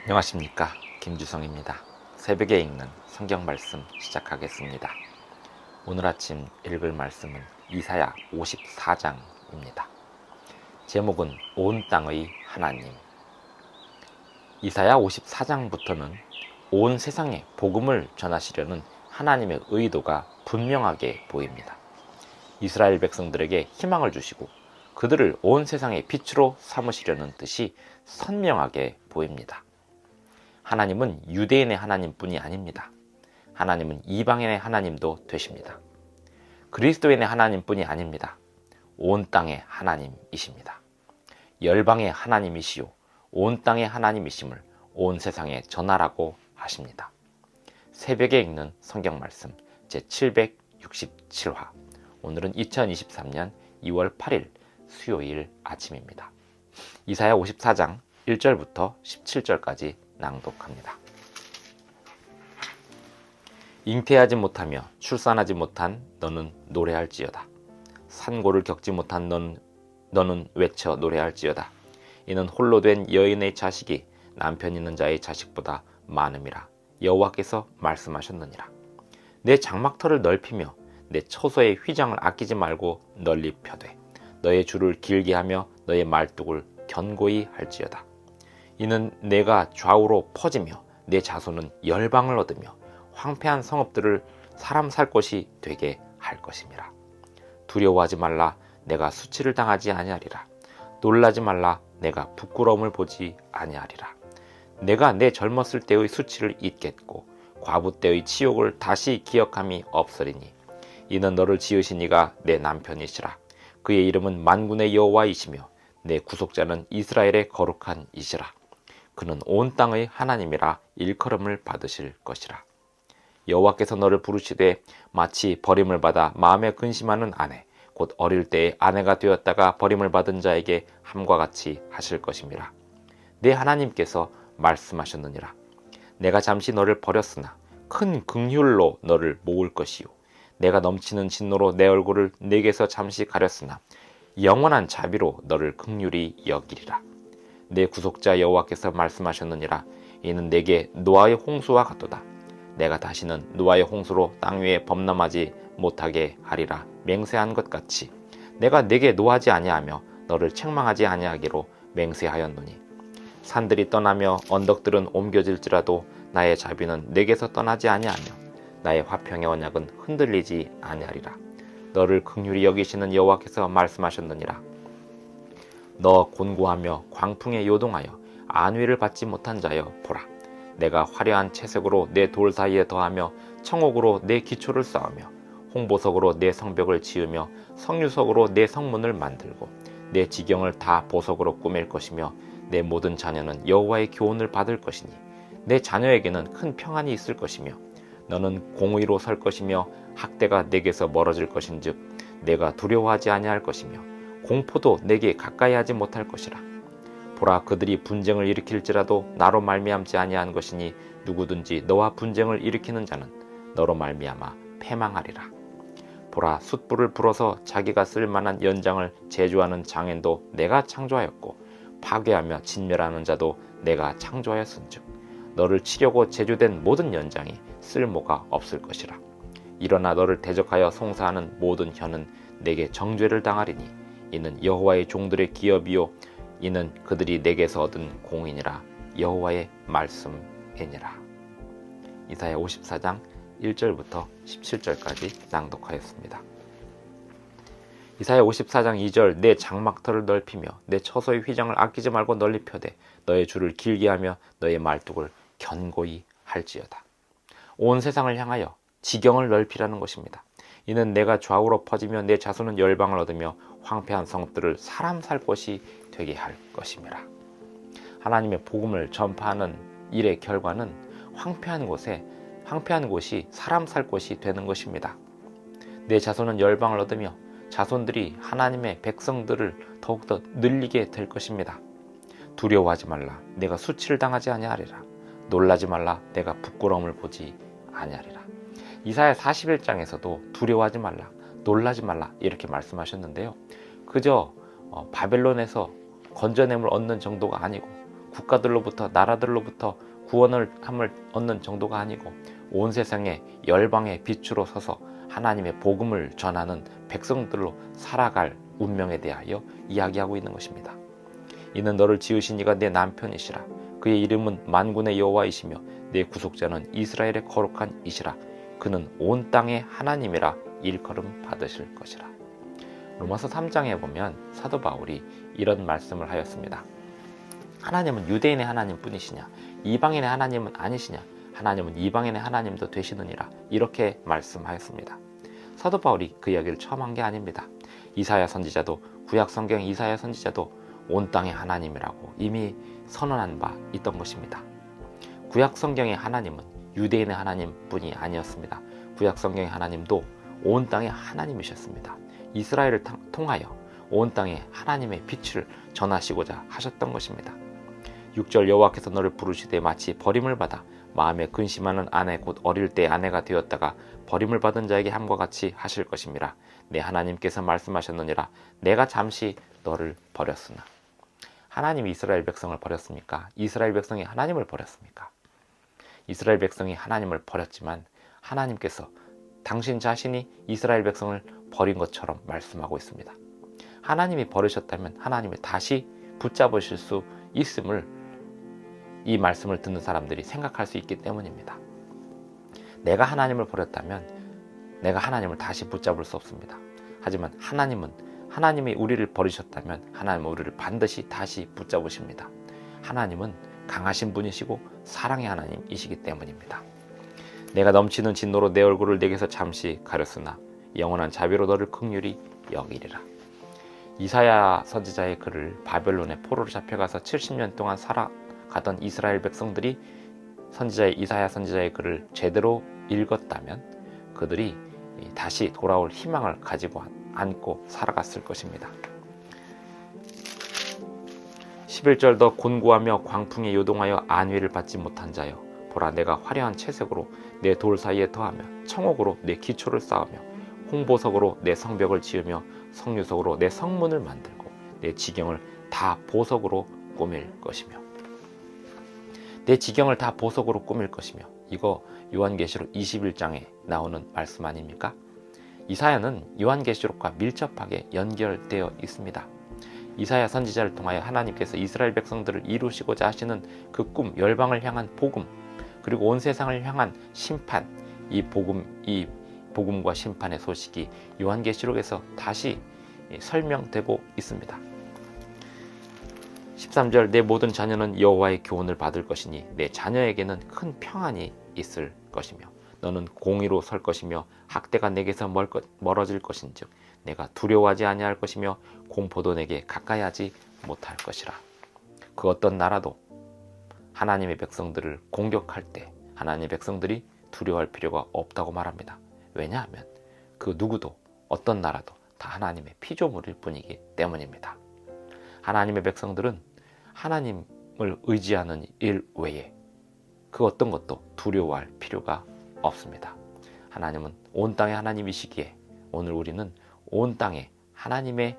안녕하십니까, 김주성입니다. 새벽에 읽는 성경 말씀 시작하겠습니다. 오늘 아침 읽을 말씀은 이사야 54장입니다. 제목은 온 땅의 하나님. 이사야 54장부터는 온 세상에 복음을 전하시려는 하나님의 의도가 분명하게 보입니다. 이스라엘 백성들에게 희망을 주시고 그들을 온 세상의 빛으로 삼으시려는 뜻이 선명하게 보입니다. 하나님은 유대인의 하나님뿐이 아닙니다. 하나님은 이방인의 하나님도 되십니다. 그리스도인의 하나님뿐이 아닙니다. 온 땅의 하나님이십니다. 열방의 하나님이시요 온 땅의 하나님이심을 온 세상에 전하라고 하십니다. 새벽에 읽는 성경 말씀 제767화. 오늘은 2023년 2월 8일 수요일 아침입니다. 이사야 54장 1절부터 17절까지 낭독합니다. 잉태하지 못하며 출산하지 못한 너는 노래할지어다. 산고를 겪지 못한 너는 외쳐 노래할지어다. 이는 홀로 된 여인의 자식이 남편 있는 자의 자식보다 많음이라 여호와께서 말씀하셨느니라. 내 장막터를 넓히며 내 처소의 휘장을 아끼지 말고 널리 펴되 너의 줄을 길게 하며 너의 말뚝을 견고히 할지어다. 이는 내가 좌우로 퍼지며 내 자손은 열방을 얻으며 황폐한 성읍들을 사람 살 곳이 되게 할 것임이라. 두려워하지 말라. 내가 수치를 당하지 아니하리라. 놀라지 말라. 내가 부끄러움을 보지 아니하리라. 내가 내 젊었을 때의 수치를 잊겠고 과부 때의 치욕을 다시 기억함이 없으리니 이는 너를 지으신 이가 내 남편이시라. 그의 이름은 만군의 여호와이시며 내 구속자는 이스라엘의 거룩한 이시라. 그는 온 땅의 하나님이라 일컬음을 받으실 것이라. 여호와께서 너를 부르시되 마치 버림을 받아 마음에 근심하는 아내 곧 어릴 때에 아내가 되었다가 버림을 받은 자에게 함과 같이 하실 것임이라. 내 하나님께서 말씀하셨느니라. 내가 잠시 너를 버렸으나 큰 긍휼로 너를 모을 것이요 내가 넘치는 진노로 내 얼굴을 내게서 잠시 가렸으나 영원한 자비로 너를 긍휼히 여기리라. 내 구속자 여호와께서 말씀하셨느니라. 이는 내게 노아의 홍수와 같도다. 내가 다시는 노아의 홍수로 땅 위에 범람하지 못하게 하리라 맹세한 것 같이 내가 내게 노하지 아니하며 너를 책망하지 아니하기로 맹세하였노니 산들이 떠나며 언덕들은 옮겨질지라도 나의 자비는 내게서 떠나지 아니하며 나의 화평의 언약은 흔들리지 아니하리라. 너를 긍휼히 여기시는 여호와께서 말씀하셨느니라. 너 곤고하며 광풍에 요동하여 안위를 받지 못한 자여 보라. 내가 화려한 채색으로 내 돌 사이에 더하며 청옥으로 내 기초를 쌓으며 홍보석으로 내 성벽을 지으며 성류석으로 내 성문을 만들고 내 지경을 다 보석으로 꾸밀 것이며 내 모든 자녀는 여호와의 교훈을 받을 것이니 내 자녀에게는 큰 평안이 있을 것이며 너는 공의로 설 것이며 학대가 내게서 멀어질 것인즉 내가 두려워하지 아니할 것이며 공포도 내게 가까이 하지 못할 것이라. 보라, 그들이 분쟁을 일으킬지라도 나로 말미암지 아니한 것이니 누구든지 너와 분쟁을 일으키는 자는 너로 말미암아 패망하리라. 보라, 숯불을 불어서 자기가 쓸만한 연장을 제조하는 장인도 내가 창조하였고 파괴하며 진멸하는 자도 내가 창조하였은즉 너를 치려고 제조된 모든 연장이 쓸모가 없을 것이라. 일어나 너를 대적하여 송사하는 모든 혀는 내게 정죄를 당하리니 이는 여호와의 종들의 기업이요 이는 그들이 내게서 얻은 공인이라. 여호와의 말씀이니라. 이사야 54장 1절부터 17절까지 낭독하였습니다. 이사야 54장 2절. 내 장막터를 넓히며 내 처소의 휘장을 아끼지 말고 널리 펴되 너의 줄을 길게 하며 너의 말뚝을 견고히 할지어다. 온 세상을 향하여 지경을 넓히라는 것입니다. 이는 내가 좌우로 퍼지며 내 자손은 열방을 얻으며 황폐한 성읍들을 사람 살 곳이 되게 할 것임이라. 하나님의 복음을 전파하는 일의 결과는 황폐한 곳이 사람 살 곳이 되는 것입니다. 내 자손은 열방을 얻으며 자손들이 하나님의 백성들을 더욱더 늘리게 될 것입니다. 두려워하지 말라. 내가 수치를 당하지 아니하리라. 놀라지 말라. 내가 부끄러움을 보지 아니하리라. 이사야 41장에서도 두려워하지 말라, 놀라지 말라 이렇게 말씀하셨는데요. 그저 바벨론에서 건져냄을 얻는 정도가 아니고 국가들로부터 나라들로부터 구원을 함을 얻는 정도가 아니고 온 세상의 열방의 빛으로 서서 하나님의 복음을 전하는 백성들로 살아갈 운명에 대하여 이야기하고 있는 것입니다. 이는 너를 지으신 이가 내 남편이시라. 그의 이름은 만군의 여호와이시며 내 구속자는 이스라엘의 거룩한 이시라. 그는 온 땅의 하나님이라 일컬음 받으실 것이라. 로마서 3장에 보면 사도 바울이 이런 말씀을 하였습니다. 하나님은 유대인의 하나님 뿐이시냐? 이방인의 하나님은 아니시냐? 하나님은 이방인의 하나님도 되시느니라. 이렇게 말씀하였습니다. 사도 바울이 그 이야기를 처음 한 게 아닙니다. 이사야 선지자도, 구약 성경 이사야 선지자도 온 땅의 하나님이라고 이미 선언한 바 있던 것입니다. 구약 성경의 하나님은 유대인의 하나님뿐이 아니었습니다. 구약 성경의 하나님도 온 땅의 하나님이셨습니다. 이스라엘을 통하여 온 땅에 하나님의 빛을 전하시고자 하셨던 것입니다. 6절 여호와께서 너를 부르시되 마치 버림을 받아 마음에 근심하는 아내 곧 어릴 때 아내가 되었다가 버림을 받은 자에게 함과 같이 하실 것임이라. 내 하나님께서 말씀하셨느니라. 내가 잠시 너를 버렸으나. 하나님이 이스라엘 백성을 버렸습니까? 이스라엘 백성이 하나님을 버렸습니까? 이스라엘 백성이 하나님을 버렸지만 하나님께서 당신 자신이 이스라엘 백성을 버린 것처럼 말씀하고 있습니다. 하나님이 버리셨다면 하나님을 다시 붙잡으실 수 있음을 이 말씀을 듣는 사람들이 생각할 수 있기 때문입니다. 내가 하나님을 버렸다면 내가 하나님을 다시 붙잡을 수 없습니다. 하지만 하나님이 우리를 버리셨다면 하나님은 우리를 반드시 다시 붙잡으십니다. 하나님은 강하신 분이시고 사랑의 하나님이시기 때문입니다. 내가 넘치는 진노로 내 얼굴을 내게서 잠시 가렸으나 영원한 자비로 너를 긍휼히 여기리라. 이사야 선지자의 글을 바벨론의 포로로 잡혀가서 70년 동안 살아가던 이스라엘 백성들이 이사야 선지자의 글을 제대로 읽었다면 그들이 다시 돌아올 희망을 가지고 안고 살아갔을 것입니다. 11절 더 곤고하며 광풍에 요동하여 안위를 받지 못한 자여 보라 내가 화려한 채색으로 내 돌 사이에 더하며 청옥으로 내 기초를 쌓으며 홍보석으로 내 성벽을 지으며 성류석으로 내 성문을 만들고 내 지경을 다 보석으로 꾸밀 것이며. 내 지경을 다 보석으로 꾸밀 것이며. 이거 요한계시록 21장에 나오는 말씀 아닙니까? 이사야는 요한계시록과 밀접하게 연결되어 있습니다. 이사야 선지자를 통하여 하나님께서 이스라엘 백성들을 이루시고자 하시는 그 꿈, 열방을 향한 복음, 그리고 온 세상을 향한 심판, 이 복음과 심판의 소식이 요한계시록에서 다시 설명되고 있습니다. 13절 내 모든 자녀는 여호와의 교훈을 받을 것이니 내 자녀에게는 큰 평안이 있을 것이며 너는 공의로 설 것이며 학대가 내게서 멀어질 것인즉 내가 두려워하지 아니할 것이며 공포도 내게 가까이하지 못할 것이라. 그 어떤 나라도 하나님의 백성들을 공격할 때 하나님의 백성들이 두려워할 필요가 없다고 말합니다. 왜냐하면 그 누구도 어떤 나라도 다 하나님의 피조물일 뿐이기 때문입니다. 하나님의 백성들은 하나님을 의지하는 일 외에 그 어떤 것도 두려워할 필요가 없습니다. 하나님은 온 땅의 하나님이시기에 오늘 우리는 온 땅에 하나님의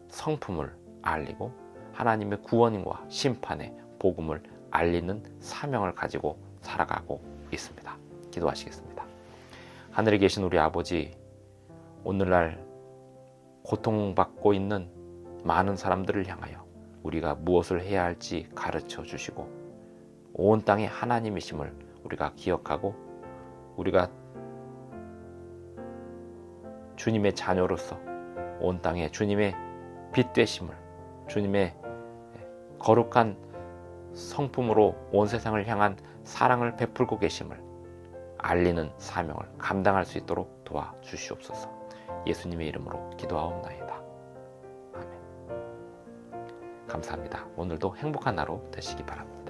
성품을 알리고 하나님의 구원과 심판의 복음을 알리는 사명을 가지고 살아가고 있습니다. 기도하시겠습니다. 하늘에 계신 우리 아버지, 오늘날 고통받고 있는 많은 사람들을 향하여 우리가 무엇을 해야 할지 가르쳐 주시고 온 땅의 하나님이심을 우리가 기억하고 우리가 주님의 자녀로서 온 땅에 주님의 빛 되심을, 주님의 거룩한 성품으로 온 세상을 향한 사랑을 베풀고 계심을 알리는 사명을 감당할 수 있도록 도와주시옵소서. 예수님의 이름으로 기도하옵나이다. 아멘. 감사합니다. 오늘도 행복한 하루 되시기 바랍니다.